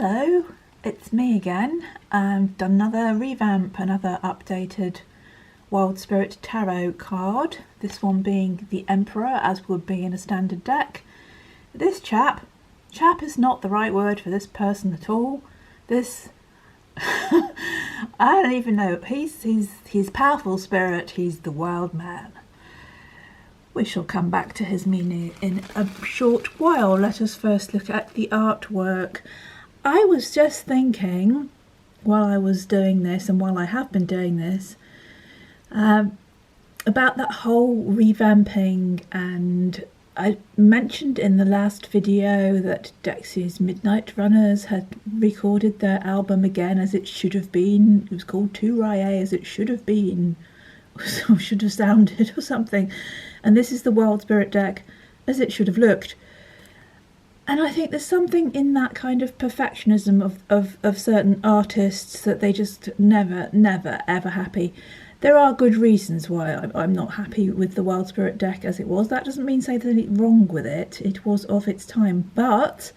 Hello, it's me again. I've done another revamp, another updated Wild Spirit Tarot card. This one being the Emperor, as would be in a standard deck. This chap is not the right word for this person at all. This, I don't even know. He's powerful spirit. He's the wild man. We shall come back to his meaning in a short while. Let us first look at the artwork. I was just thinking, while I was doing this, and while I have been doing this, about that whole revamping, and I mentioned in the last video that Dexy's Midnight Runners had recorded their album again as it should have been. It was called Tu Raye as it should have been, or should have sounded, or something. And this is the Wild Spirit deck as it should have looked. And I think there's something in that kind of perfectionism of certain artists that they just never, ever happy. There are good reasons why I'm not happy with the Wild Spirit deck as it was. That doesn't mean say there's anything wrong with it. It was of its time. But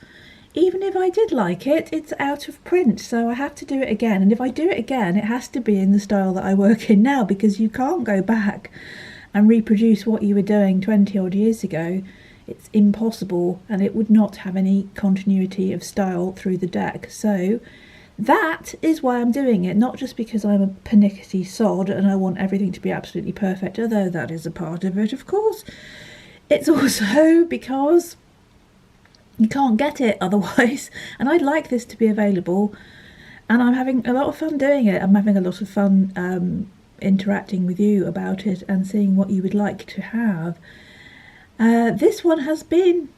even if I did like it, it's out of print. So I have to do it again. And if I do it again, it has to be in the style that I work in now, because you can't go back and reproduce what you were doing 20 odd years ago. It's impossible, and it would not have any continuity of style through the deck. So that is why I'm doing it, not just because I'm a pernickety sod and I want everything to be absolutely perfect, although that is a part of it, of course. It's also because you can't get it otherwise, and I'd like this to be available, and I'm having a lot of fun doing it. I'm having a lot of fun interacting with you about it and seeing what you would like to have. This one has been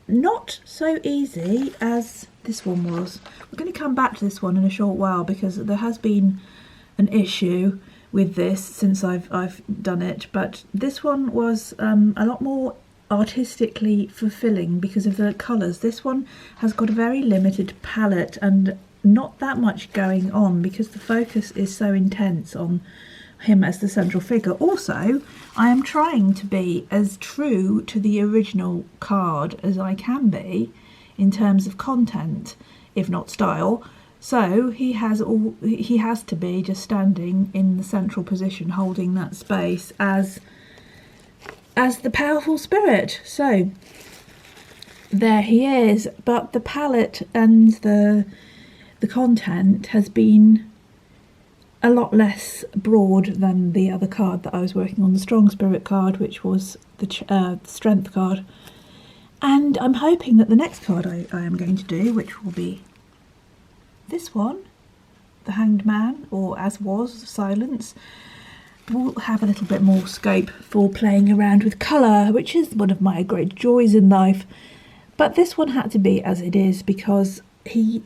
not so easy as this one was. We're going to come back to this one in a short while, because there has been an issue with this since I've done it, but this one was a lot more artistically fulfilling because of the colours. This one has got a very limited palette and not that much going on because the focus is so intense on him as the central figure. Also, I am trying to be as true to the original card as I can be in terms of content, if not style. So he has to be just standing in the central position, holding that space as the powerful spirit. So there he is, but the palette and the content has been a lot less broad than the other card that I was working on, the Strong Spirit card, which was the Strength card. And I'm hoping that the next card I am going to do, which will be this one, the Hanged Man, or as was, Silence, will have a little bit more scope for playing around with colour, which is one of my great joys in life. But this one had to be as it is because he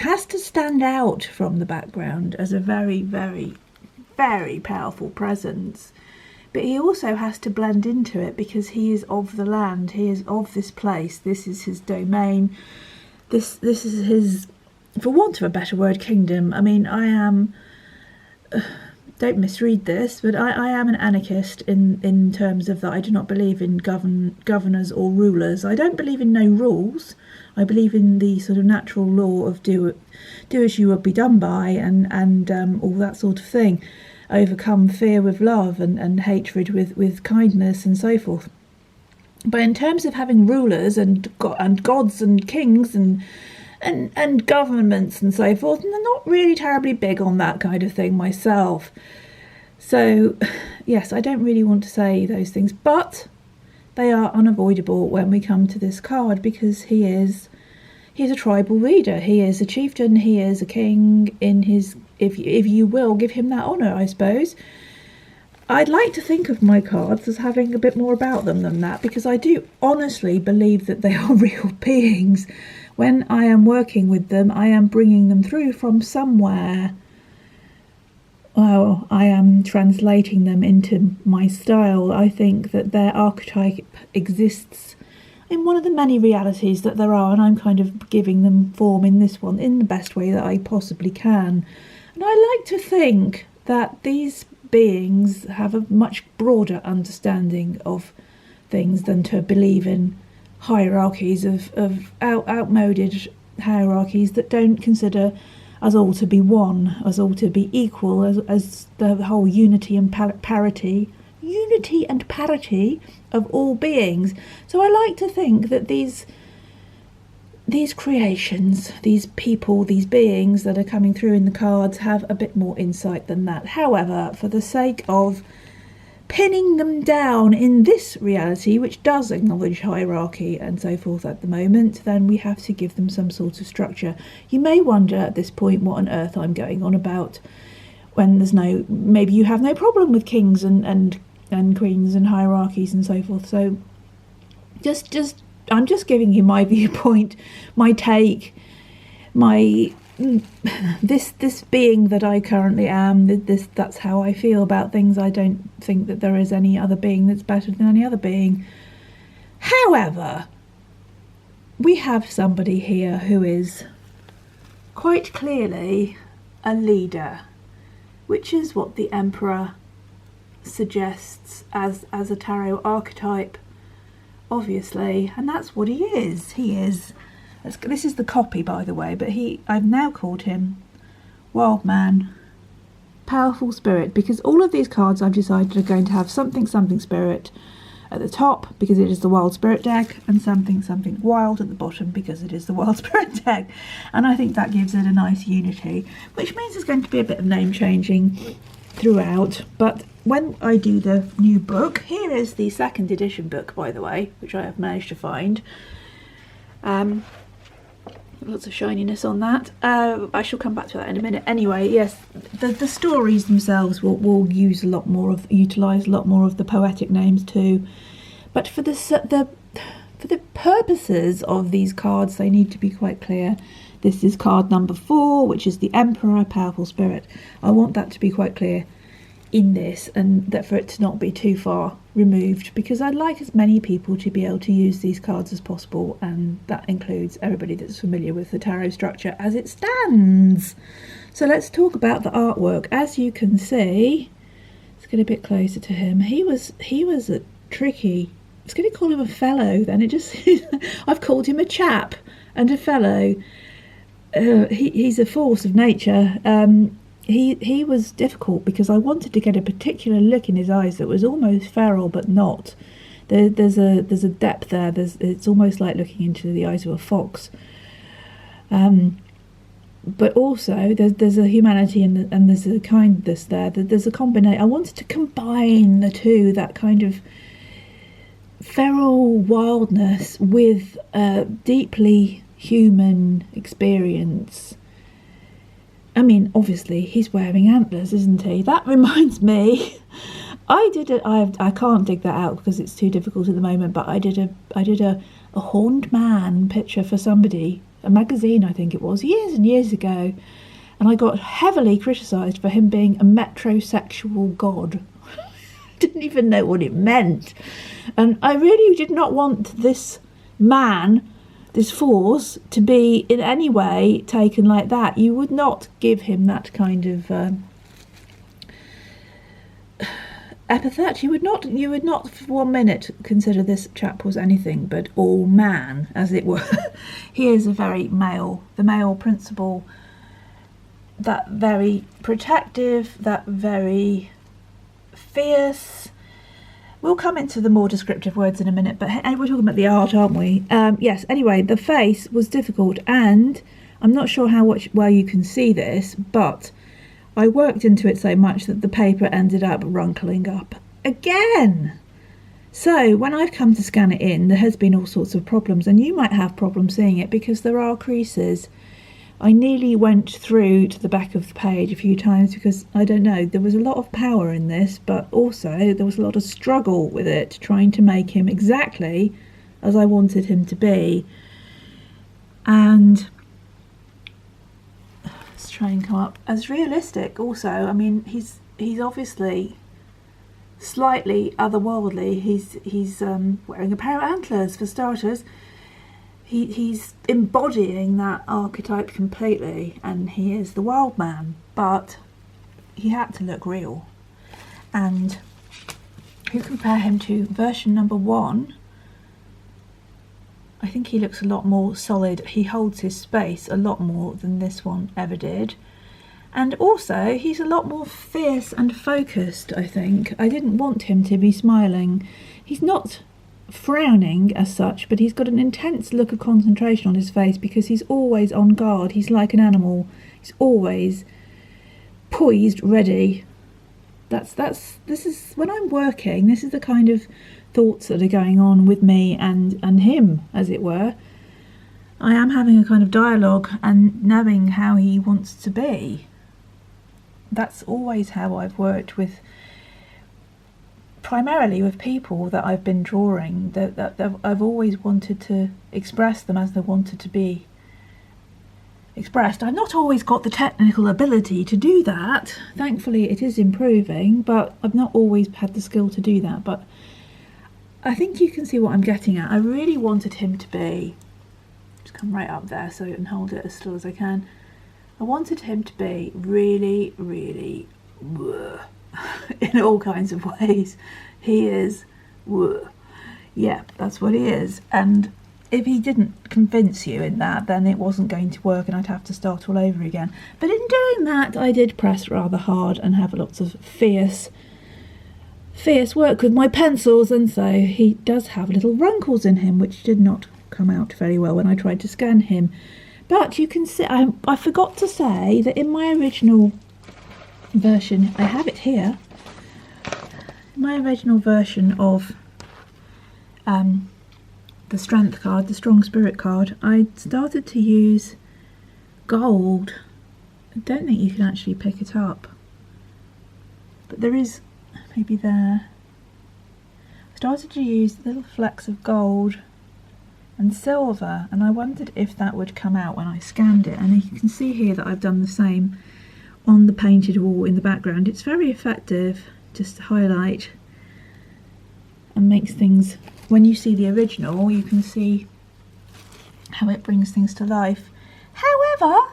has to stand out from the background as a very, very powerful presence, but he also has to blend into it because he is of the land, he is of this place, this is his domain, this is his, for want of a better word, kingdom. I mean, I am, don't misread this, but I am an anarchist in terms of that I do not believe in governors or rulers. I don't believe in no rules. I believe in the sort of natural law of do as you would be done by, and all that sort of thing. Overcome fear with love and hatred with kindness and so forth. But in terms of having rulers and gods and kings and governments and so forth, and I'm not really terribly big on that kind of thing myself. So yes, I don't really want to say those things, but they are unavoidable when we come to this card, because he's a tribal leader, he is a chieftain, he is a king in his, if you will, give him that honour, I suppose. I'd like to think of my cards as having a bit more about them than that, because I do honestly believe that they are real beings. When I am working with them, I am bringing them through from somewhere. Well, I am translating them into my style. I think that their archetype exists in one of the many realities that there are, and I'm kind of giving them form in this one in the best way that I possibly can. And I like to think that these beings have a much broader understanding of things than to believe in hierarchies of outmoded hierarchies that don't consider us all to be one, us all to be equal, as the whole unity and parity of all beings. So I like to think that these creations, these people, these beings that are coming through in the cards have a bit more insight than that. However, for the sake of pinning them down in this reality, which does acknowledge hierarchy and so forth at the moment, then we have to give them some sort of structure. You may wonder at this point what on earth I'm going on about, when there's maybe you have no problem with kings and queens and hierarchies and so forth. So I'm just giving you my viewpoint, my take, this being that I currently am. That's how I feel about things. I don't think that there is any other being that's better than any other being. However, we have somebody here who is quite clearly a leader, which is what the Emperor suggests as a tarot archetype, obviously, and that's what he is. This is the copy, by the way, but I've now called him Wild Man, Powerful Spirit, because all of these cards I've decided are going to have something spirit at the top because it is the Wild Spirit deck, and something wild at the bottom because it is the Wild Spirit deck. And I think that gives it a nice unity, which means there's going to be a bit of name changing throughout. But when I do the new book, here is the 2nd edition book, by the way, which I have managed to find. Lots of shininess on that. I shall come back to that in a minute. Anyway, yes, the stories themselves will utilise a lot more of the poetic names too. But for the purposes of these cards, they need to be quite clear. This is card number 4, which is the Emperor, Powerful Spirit. I want that to be quite clear in this, and that for it to not be too far removed, because I'd like as many people to be able to use these cards as possible, and that includes everybody that's familiar with the tarot structure as it stands. So let's talk about the artwork. As you can see, let's get a bit closer to him. He was a tricky, I was going to call him a fellow then, I've called him a chap and a fellow. He's a force of nature. He was difficult because I wanted to get a particular look in his eyes that was almost feral but not. There's a depth there. It's almost like looking into the eyes of a fox. But also there's a humanity and there's a kindness there. There's a combination. I wanted to combine the two, that kind of feral wildness with a deeply human experience. I mean, obviously, he's wearing antlers, isn't he? That reminds me, I can't dig that out because it's too difficult at the moment, but I did a horned man picture for somebody, a magazine I think it was, years and years ago, and I got heavily criticised for him being a metrosexual god. Didn't even know what it meant. And I really did not want this man, this force, to be in any way taken like that. You would not give him that kind of epithet. You would not for 1 minute consider this chap was anything but all man, as it were. He is a very male, the male principle, that very protective, that very fierce. We'll come into the more descriptive words in a minute, but hey, we're talking about the art, aren't we? Yes, anyway, the face was difficult, and I'm not sure how well you can see this, but I worked into it so much that the paper ended up runkling up again. So when I've come to scan it in, there has been all sorts of problems, and you might have problems seeing it because there are creases. I nearly went through to the back of the page a few times because, I don't know, there was a lot of power in this, but also there was a lot of struggle with it, trying to make him exactly as I wanted him to be. And let's try and come up as realistic also. I mean, he's obviously slightly otherworldly. He's wearing a pair of antlers for starters. He's embodying that archetype completely, and he is the wild man, but he had to look real. And if you compare him to version number 1, I think he looks a lot more solid. He holds his space a lot more than this one ever did. And also, he's a lot more fierce and focused, I think. I didn't want him to be smiling. He's not frowning as such, but he's got an intense look of concentration on his face because he's always on guard. He's like an animal. He's always poised, ready. This is when I'm working, this is the kind of thoughts that are going on with me and him, as it were. I am having a kind of dialogue and knowing how he wants to be. That's always how I've worked with, primarily with people that I've been drawing, that I've always wanted to express them as they wanted to be expressed. I've not always got the technical ability to do that. Thankfully it is improving, but I've not always had the skill to do that. But I think you can see what I'm getting at. I really wanted him to be, just come right up there so I can hold it as still as I can. I wanted him to be really, really in all kinds of ways. He is, yeah, that's what he is. And if he didn't convince you in that, then it wasn't going to work and I'd have to start all over again. But in doing that, I did press rather hard and have lots of fierce work with my pencils, and so he does have little wrinkles in him, which did not come out very well when I tried to scan him. But you can see, I forgot to say that in my original version, I have it here, my original version of the strength card, the strong spirit card, I started to use gold. I don't think you can actually pick it up, but there is, maybe there. I started to use little flecks of gold and silver, and I wondered if that would come out when I scanned it. And you can see here that I've done the same on the painted wall in the background. It's very effective just to highlight and makes things, when you see the original, you can see how it brings things to life. However,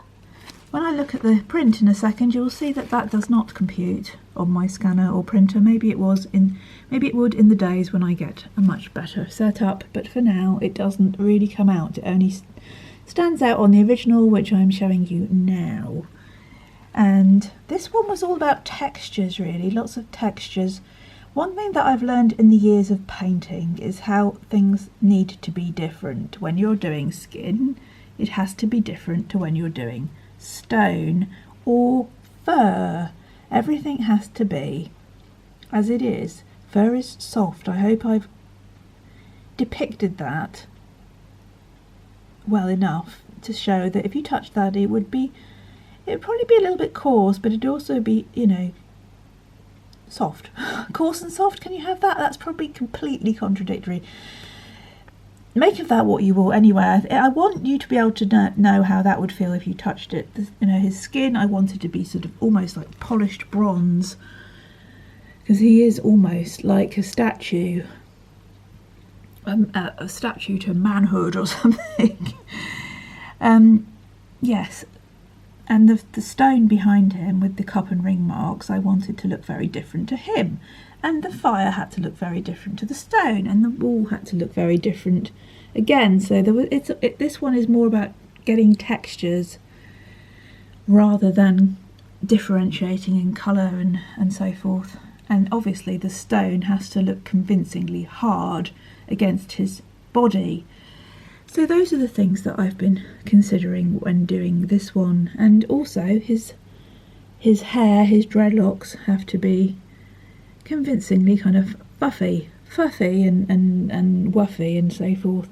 when I look at the print in a second, you'll see that that does not compute on my scanner or printer. Maybe it would in the days when I get a much better setup, but for now it doesn't really come out. It only stands out on the original, which I'm showing you now. And this one was all about textures, really, lots of textures. One thing that I've learned in the years of painting is how things need to be different. When you're doing skin, it has to be different to when you're doing stone or fur. Everything has to be as it is. Fur is soft. I hope I've depicted that well enough to show that if you touch that, it would probably be a little bit coarse, but it'd also be, you know, soft. Coarse and soft, can you have that? That's probably completely contradictory. Make of that what you will. Anyway, I want you to be able to know how that would feel if you touched it. You know, his skin, I wanted to be sort of almost like polished bronze, because he is almost like a statue, a statue to manhood or something. Yes, and the stone behind him with the cup and ring marks, I wanted to look very different to him. And the fire had to look very different to the stone, and the wall had to look very different again. So this one is more about getting textures rather than differentiating in colour and so forth. And obviously the stone has to look convincingly hard against his body. So those are the things that I've been considering when doing this one. And also his hair, his dreadlocks have to be convincingly kind of fluffy and wuffy and so forth,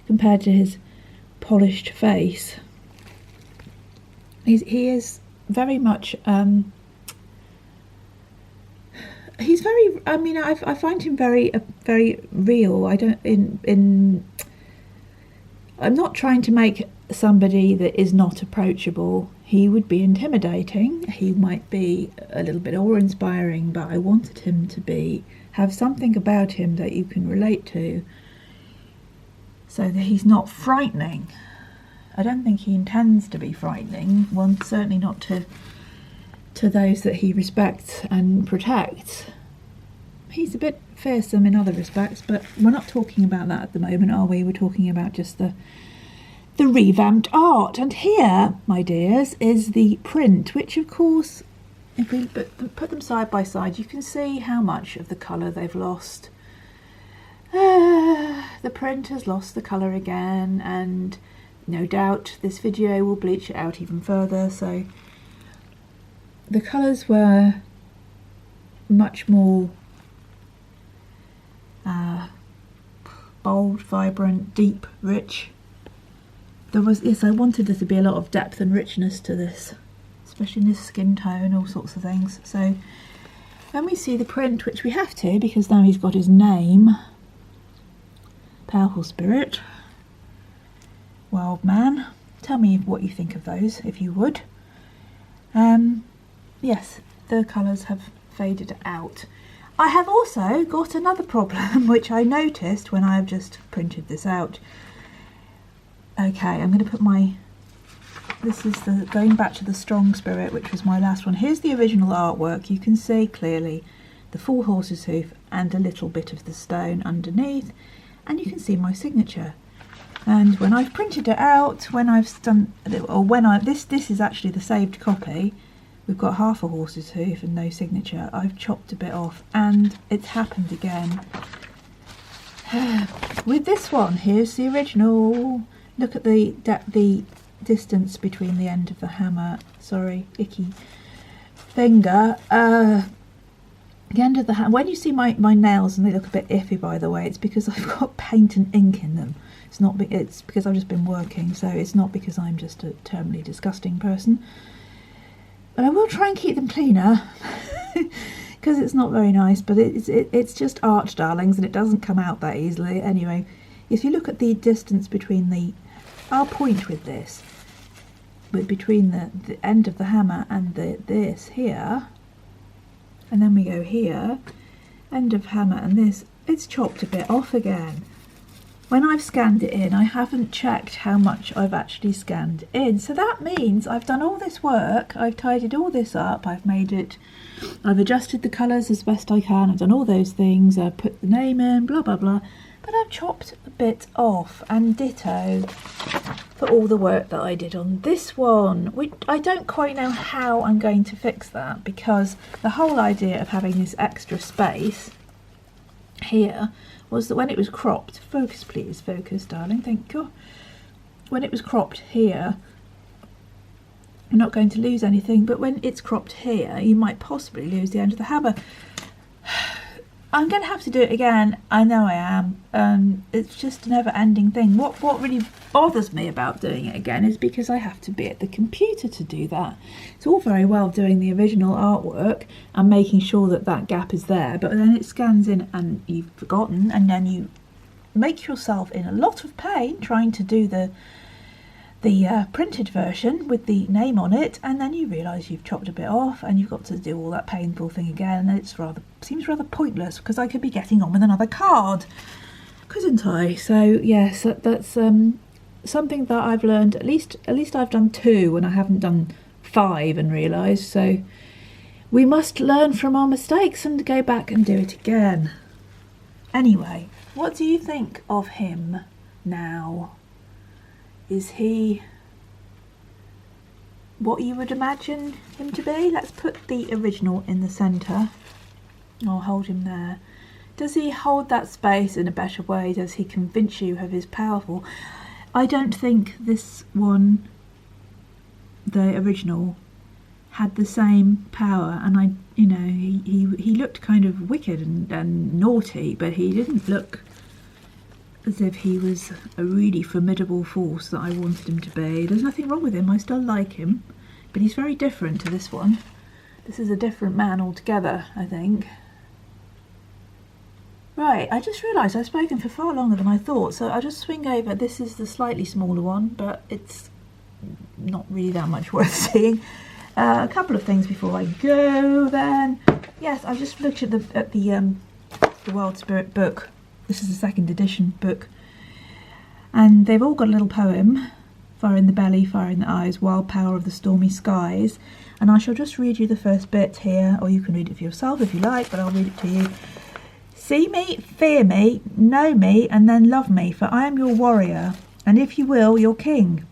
compared to his polished face. He is very much he's very, I mean, I find him very real. I'm not trying to make somebody that is not approachable. He would be intimidating, he might be a little bit awe-inspiring, but I wanted him to have something about him that you can relate to, so that he's not frightening. I don't think he intends to be frightening, one certainly not to those that he respects and protects. He's a bit fearsome in other respects, but we're not talking about that at the moment, are we? We're talking about just the revamped art. And here, my dears, is the print, which of course, if we put them side by side, you can see how much of the colour they've lost. The print has lost the colour again, and no doubt this video will bleach it out even further. So the colours were much more bold, vibrant, deep, rich. I wanted there to be a lot of depth and richness to this, especially in this skin tone, all sorts of things. So when we see the print, which we have to because now he's got his name, Powerful Spirit, Wild Man, tell me what you think of those, if you would. Yes, the colours have faded out. I have also got another problem, which I noticed when I have just printed this out. Okay, I'm going to put this is going back to the Strong Spirit, which was my last one. Here's the original artwork. You can see clearly the full horse's hoof and a little bit of the stone underneath, and you can see my signature. And when I've printed it out, this is actually the saved copy. We've got half a horse's hoof and no signature. I've chopped a bit off, and it's happened again. With this one, here's the original. Look at the distance between the end of the hammer. Sorry, icky finger. The end of the hammer. When you see my nails and they look a bit iffy, by the way, it's because I've got paint and ink in them. It's because I've just been working, so it's not because I'm just a terminally disgusting person. But I will try and keep them cleaner because it's not very nice. But it's just art, darlings, and it doesn't come out that easily. Anyway, if you look at the distance between I'll point with this, but between the end of the hammer and this here, and then we go here, end of hammer and this, it's chopped a bit off again. When I've scanned it in, I haven't checked how much I've actually scanned in. So that means I've done all this work, I've tidied all this up, I've adjusted the colours as best I can, I've done all those things, I've put the name in, blah, blah, blah. But I've chopped a bit off, and ditto for all the work that I did on this one. I don't quite know how I'm going to fix that, because the whole idea of having this extra space here was that when it was cropped, focus please, focus darling, thank you. When it was cropped here, you're not going to lose anything, but when it's cropped here, you might possibly lose the end of the hammer. I'm going to have to do it again, I know I am. It's just a never-ending thing. What really bothers me about doing it again is because I have to be at the computer to do that. It's all very well doing the original artwork and making sure that that gap is there, but then it scans in and you've forgotten, and then you make yourself in a lot of pain trying to do the printed version with the name on it, and then you realise you've chopped a bit off and you've got to do all that painful thing again, and it seems rather pointless because I could be getting on with another card, couldn't I? So yes, that's something that I've learned. At least I've done 2 and I haven't done 5 and realised, so we must learn from our mistakes and go back and do it again. Anyway, what do you think of him now? Is he what you would imagine him to be? Let's put the original in the centre. I'll hold him there. Does he hold that space in a better way? Does he convince you of his powerful? I don't think this one, the original, had the same power, and he looked kind of wicked and naughty, but he didn't look as if he was a really formidable force that I wanted him to be. There's nothing wrong with him, I still like him, but he's very different to this one. This is a different man altogether, I think. Right, I just realised I've spoken for far longer than I thought, so I'll just swing over. This is the slightly smaller one, but it's not really that much worth seeing. A couple of things before I go then. Yes, I've just looked at the Wild Spirit book. This is the 2nd edition book, and they've all got a little poem: fire in the belly, fire in the eyes, wild power of the stormy skies. And I shall just read you the first bit here, or you can read it for yourself if you like, but I'll read it to you. See me, fear me, know me, and then love me, for I am your warrior, and if you will, your king.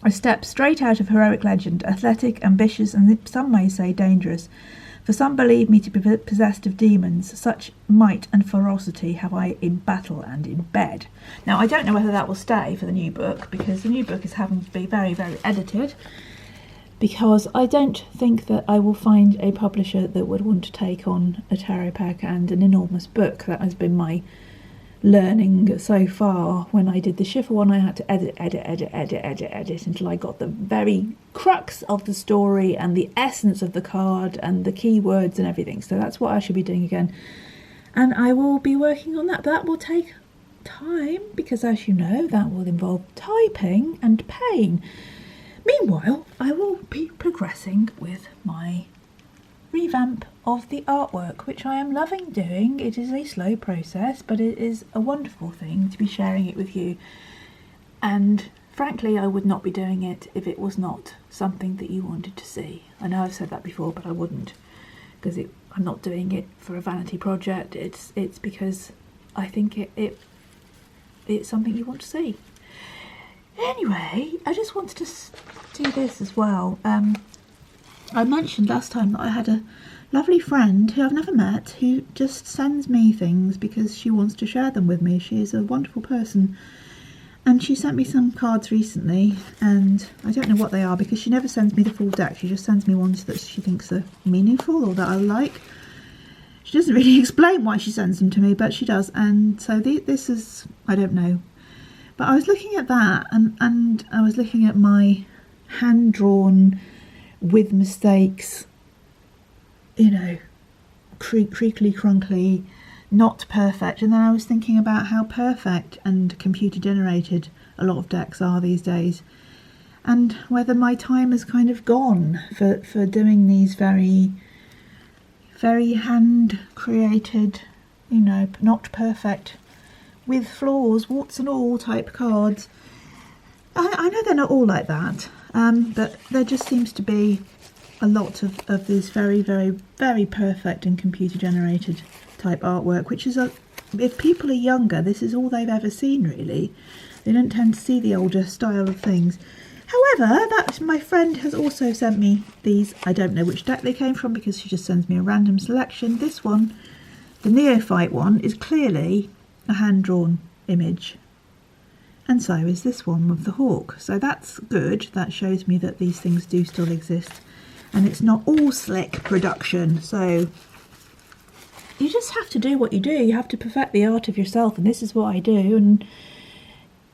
A step straight out of heroic legend, athletic, ambitious, and some may say dangerous. For some believe me to be possessed of demons. Such might and ferocity have I in battle and in bed. Now, I don't know whether that will stay for the new book, because the new book is having to be very, very edited, because I don't think that I will find a publisher that would want to take on a tarot pack and an enormous book. That has been my learning so far. When I did the Schiffer one, I had to edit until I got the very crux of the story and the essence of the card and the keywords and everything. So that's what I should be doing again, and I will be working on that. That will take time, because as you know, that will involve typing and pain. Meanwhile, I will be progressing with my revamp of the artwork, which I am loving doing. It is a slow process, but it is a wonderful thing to be sharing it with you. And frankly, I would not be doing it if it was not something that you wanted to see. I know I've said that before, but I wouldn't, because I'm not doing it for a vanity project. It's because I think it's something you want to see. Anyway, I just wanted to do this as well. I mentioned last time that I had a lovely friend who I've never met, who just sends me things because she wants to share them with me. She is a wonderful person, and she sent me some cards recently, and I don't know what they are, because she never sends me the full deck. She just sends me ones that she thinks are meaningful or that I like. She doesn't really explain why she sends them to me, but she does. And so this is, I don't know. But I was looking at that, and I was looking at my hand-drawn, with mistakes, you know, creakly, crunkly, not perfect. And then I was thinking about how perfect and computer generated a lot of decks are these days, and whether my time has kind of gone for doing these very, very hand created, you know, not perfect, with flaws, warts and all type cards. I know they're not all like that, but there just seems to be a lot of this very, very, very perfect and computer generated type artwork, which is, if people are younger, this is all they've ever seen really. They don't tend to see the older style of things. However, that my friend has also sent me these. I don't know which deck they came from, because she just sends me a random selection. This one, the Neophyte one, is clearly a hand-drawn image. And so is this one with the hawk. So that's good. That shows me that these things do still exist. And it's not all slick production. So you just have to do what you do. You have to perfect the art of yourself. And this is what I do. And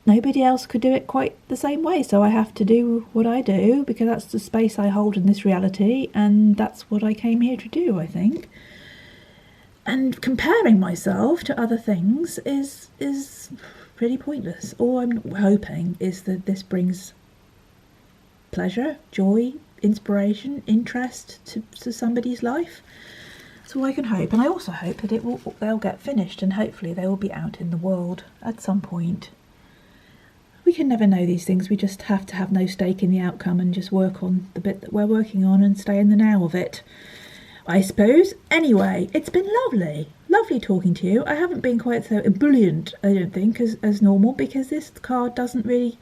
nobody else could do it quite the same way. So I have to do what I do, because that's the space I hold in this reality. And that's what I came here to do, I think. And comparing myself to other things is pretty pointless. All I'm hoping is that this brings pleasure, joy, inspiration, interest to somebody's life. That's all I can hope. And I also hope that they'll get finished, and hopefully they will be out in the world at some point. We can never know these things. We just have to have no stake in the outcome and just work on the bit that we're working on and stay in the now of it, I suppose. Anyway, it's been lovely talking to you. I haven't been quite so ebullient, I don't think, as normal, because this card doesn't really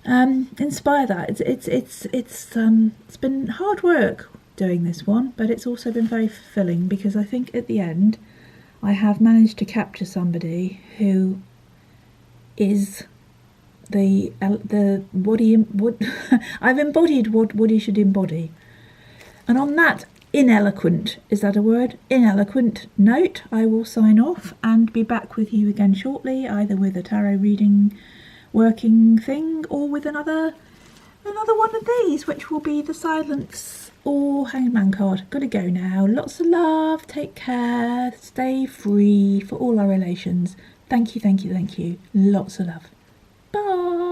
inspire that. It's been hard work doing this one, but it's also been very fulfilling, because I think at the end I have managed to capture somebody who is what I've embodied what he should embody. And on that ineloquent, is that a word? Ineloquent note, I will sign off and be back with you again shortly, either with a tarot reading working thing, or with another one of these, which will be the Silence or Hangman card. Gotta go now. Lots of love, take care, stay free for all our relations. Thank you. Lots of love. Bye.